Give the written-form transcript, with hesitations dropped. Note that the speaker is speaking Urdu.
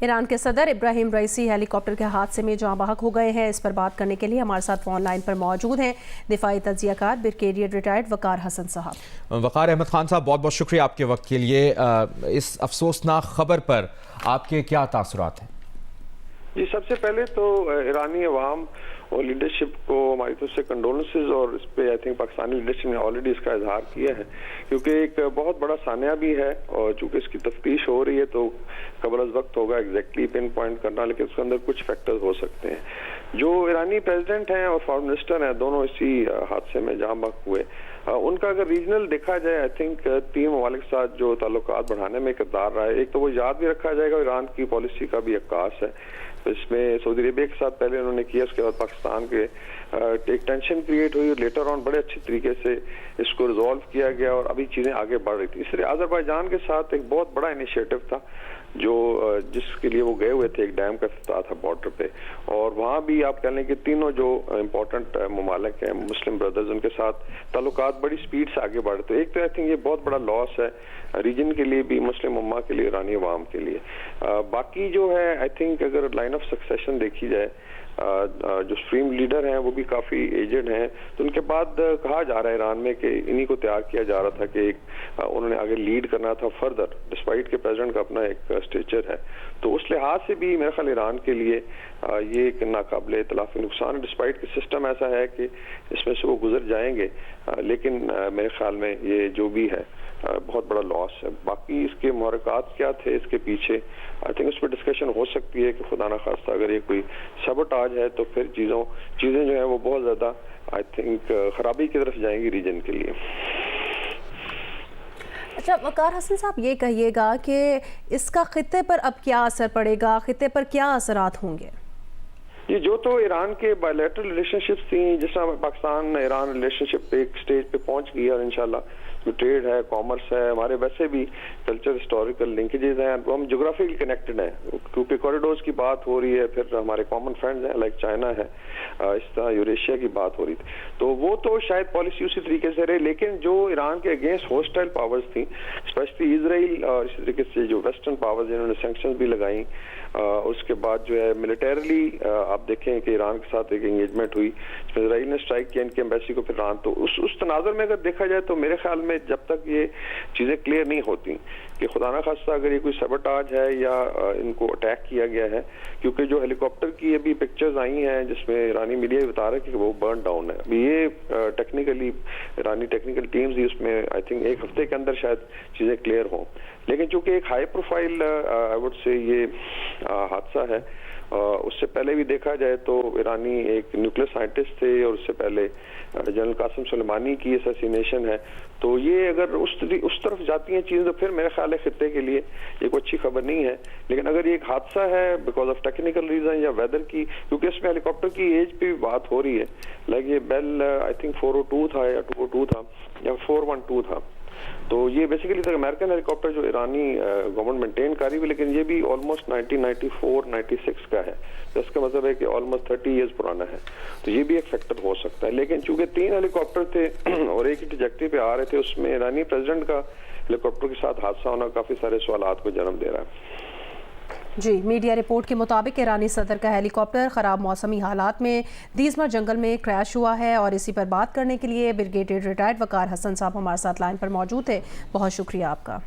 ایران کے صدر ابراہیم رئیسی ہیلی کاپٹر کے حادثے میں جاں بحق ہو گئے ہیں۔ اس پر بات کرنے کے لیے ہمارے ساتھ فون لائن پر موجود ہیں دفاعی تجزیہ کار بریگیڈیئر ریٹائرڈ وقار حسن صاحب۔ وقار احمد خان صاحب، بہت بہت شکریہ آپ کے وقت کے لیے۔ اس افسوسناک خبر پر آپ کے کیا تاثرات ہیں؟ جی، سب سے پہلے تو ایرانی عوام اور لیڈرشپ کو ہماری طرف سے کنڈولنسز، اور اس پہ آئی تھنک پاکستانی لیڈرشپ نے آلریڈی اس کا اظہار کیا ہے، کیونکہ ایک بہت بڑا سانحہ بھی ہے، اور چونکہ اس کی تفتیش ہو رہی ہے تو قبل از وقت ہوگا ایگزیکٹلی پن پوائنٹ کرنا، لیکن اس کے اندر کچھ فیکٹرز ہو سکتے ہیں۔ جو ایرانی پریزیڈنٹ ہیں اور فارن منسٹر ہیں، دونوں اسی حادثے میں جاں بحق ہوئے۔ ان کا اگر ریجنل دیکھا جائے، آئی تھنک 3 ممالک کے ساتھ جو تعلقات بڑھانے میں کردار رہا ہے، ایک تو وہ یاد بھی رکھا جائے گا، ایران کی پالیسی کا بھی عکاس ہے۔ اس میں سعودی عربیہ کے ساتھ پہلے انہوں نے کیا، اس کے بعد پاکستان کے ایک ٹینشن کریٹ ہوئی، اور لیٹر آن بڑے اچھے طریقے سے اس کو ریزالو کیا گیا، اور ابھی چیزیں آگے بڑھ رہی تھی۔ اس لیے آذربائیجان کے ساتھ ایک بہت بڑا انیشیٹو تھا جو جس کے لیے وہ گئے ہوئے تھے، ایک ڈیم کا افتتاح تھا بارڈر پہ، اور وہاں بھی آپ کہہ لیں کہ تینوں جو امپورٹنٹ ممالک ہیں مسلم بردرز، ان کے ساتھ تعلقات بڑی سپیڈ سے آگے بڑھتے۔ ایک تو آئی تھنک یہ بہت بڑا لاس ہے ریجن کے لیے بھی، مسلم امہ کے لیے، ایرانی عوام کے لیے۔ باقی جو ہے آئی تھنک اگر لائن آف سکسیشن دیکھی جائے، جو سپریم لیڈر ہیں وہ بھی کافی ایجڈ ہیں، تو ان کے بعد کہا جا رہا ہے ایران میں کہ انہی کو تیار کیا جا رہا تھا کہ ایک انہوں نے آگے لیڈ کرنا تھا فردر، ڈسپائٹ کے پریزیڈنٹ کا اپنا ایک اسٹیچر ہے، تو اس لحاظ سے بھی میرے خیال ایران کے لیے یہ ایک ناقابل تلافی نقصان ہے، ڈسپائٹ کہ سسٹم ایسا ہے کہ اس میں سے وہ گزر جائیں گے، لیکن میرے خیال میں یہ جو بھی ہے بہت بڑا لاس ہے۔ باقی اس کے محرکات کیا تھے اس کے پیچھے، آئی تھنک اس پہ ڈسکشن ہو سکتی ہے کہ خدا نخواستہ اگر یہ کوئی سبوٹاج ہے تو پھر چیزیں جو ہیں وہ بہت زیادہ آئی تھنک خرابی کی طرف جائیں گی ریجن کے لیے۔ اچھا وقار حسن صاحب، یہ کہیے گا کہ اس کا خطے پر اب کیا اثر پڑے گا، خطے پر کیا اثرات ہوں گے؟ یہ جو تو ایران کے بائیلیٹرل ریلیشن شپس تھیں، جس طرح پاکستان ایران ریلیشن شپ ایک سٹیج پہ پہنچ گئی، اور انشاءاللہ جو ٹریڈ ہے، کامرس ہے، ہمارے ویسے بھی کلچر ہسٹوریکل لنکیجز ہیں، ہم جغرافیکلی کنیکٹڈ ہیں کیونکہ کوریڈورز کی بات ہو رہی ہے، پھر ہمارے کامن فرینڈز ہیں لائک چائنا ہے، اس طرح یوریشیا کی بات ہو رہی تھی، تو وہ تو شاید پالیسی اسی طریقے سے رہے، لیکن جو ایران کے اگینسٹ ہوسٹائل پاورز تھیں، اسپیشلی اسرائیل، اور اسی طریقے سے جو ویسٹرن پاورز جنہوں نے سینکشنز بھی لگائیں، اس کے بعد جو ہے ملیٹریلی آپ دیکھیں کہ ایران کے ساتھ ایک انگیجمنٹ ہوئی، جس میں اسرائیل نے اسٹرائک کیا ان کی ایمبیسی کو، پھر ایران، تو اس تناظر میں اگر دیکھا جائے تو میرے خیال میں جب تک یہ چیزیں کلیئر نہیں ہوتی کہ خدا نخواستہ اگر یہ کوئی سبوٹاج ہے یا ان کو اٹیک کیا گیا ہے، کیونکہ جو ہیلی کاپٹر کی ابھی پکچرز آئی ہیں جس میں ایرانی میڈیا بتا رہا ہے کہ وہ برن ڈاؤن ہے، ابھی یہ ٹیکنیکلی ایرانی ٹیکنیکل ٹیمز ہی اس میں آئی تھنک ایک ہفتے کے اندر شاید چیزیں کلیئر ہوں، لیکن چونکہ ایک high profile I would say یہ حادثہ ہے، اس سے پہلے بھی دیکھا جائے تو ایرانی ایک نیوکلیئر سائنٹسٹ تھے، اور اس سے پہلے جنرل قاسم سلیمانی کی اسیسینیشن ہے، تو یہ اگر اس طرف جاتی ہیں چیزیں تو پھر میرے خیال ہے خطے کے لیے یہ کوئی اچھی خبر نہیں ہے، لیکن اگر یہ ایک حادثہ ہے بیکاز آف ٹیکنیکل ریزن یا ویدر کی، کیونکہ اس میں ہیلی کاپٹر کی ایج پہ بھی بات ہو رہی ہے، لائک یہ بیل آئی تھنک 402 تھا یا 202 تھا یا 412 تھا، تو یہ بیسیکلی تو امریکن ہیلی کاپٹر جو ایرانی گورنمنٹ مینٹین کر رہی ہوئی، لیکن یہ بھی آلموسٹ 1994-96 کا ہے، تو اس کا مطلب ہے کہ آلموسٹ 30 ایئرز پرانا ہے، تو یہ بھی ایک فیکٹر ہو سکتا ہے، لیکن چونکہ 3 ہیلی کاپٹر تھے اور ایک ہی ٹریجیکٹری پہ آ رہے تھے، اس میں ایرانی پریزیڈنٹ کا ہیلی کاپٹر کے ساتھ حادثہ ہونا کافی سارے سوالات کو جنم دے رہا ہے۔ جی، میڈیا رپورٹ کے مطابق ایرانی صدر کا ہیلی کاپٹر خراب موسمی حالات میں دیزمر جنگل میں کریش ہوا ہے، اور اسی پر بات کرنے کے لیے بریگیڈیئر ریٹائرڈ وقار حسن صاحب ہمارے ساتھ لائن پر موجود ہے۔ بہت شکریہ آپ کا۔